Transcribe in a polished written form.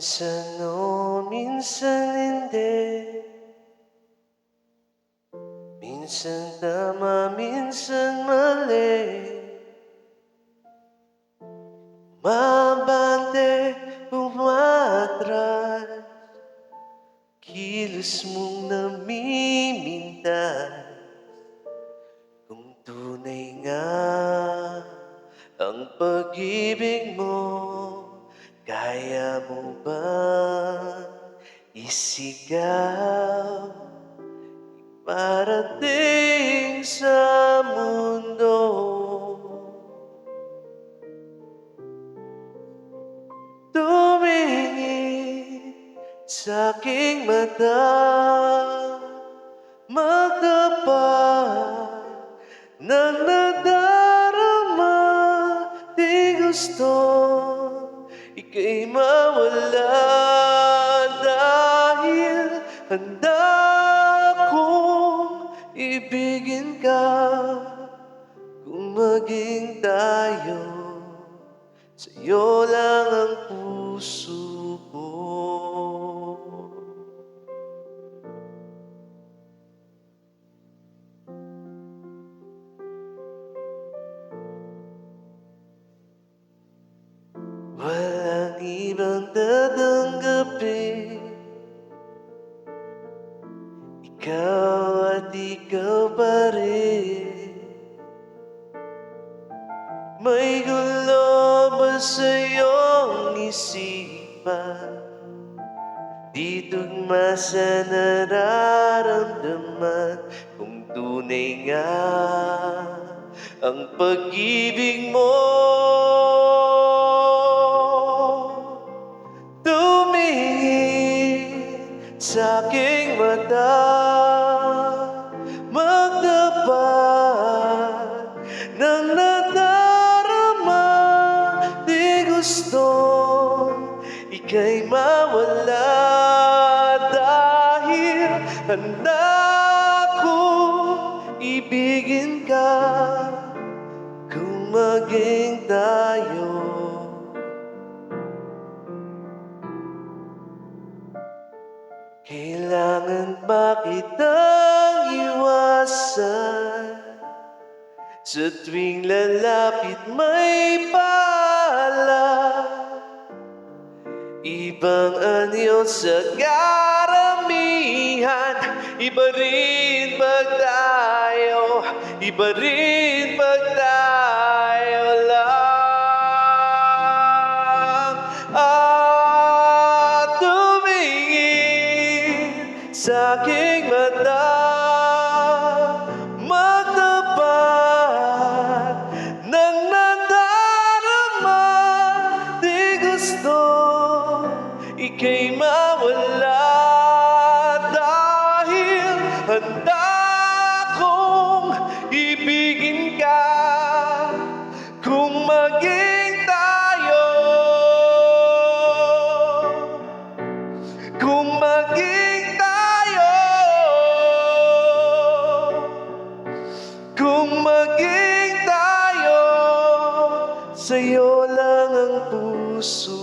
Minsan oo, minsan hindi. Minsan tama, minsan mali. Mabante, umatras, kilos mong namimintas. Kung tunay nga ang pag-ibig mo, kaya mo bang isigaw? Parating sa mundo, tumingin sa'king mata, magtapat ng nadarama. Di gusto ika'y mawala, dahil handa kong ibigin ka. Kung maging tayo, sa'yo lang ang puso ko. Walang ibang tatanggapin, ikaw at ikaw pa rin. May gulo ba sa iyong isipan? Di tugma sa nararamdaman. Kung tunay nga ang pag-ibig mo, tumingin sa'king mata, magtapat ng nadarama. Di gusto ika'y mawala, dahil handa kong ibigin ka. Kung maging tayo, kailangan ba kitang iwasan? Sa tuwing lalapit may pala, ibang anyo sa karamihan. Iba rin pag tayo, iba rin pag tayo lang. At tumingin sa'king mata, magtapat ng nadarama. Di gusto ika'y mawala, dahil handa kong ibigin ka. Kung maging tayo, kung maging tayo, kung maging tayo, sa'yo lang ang puso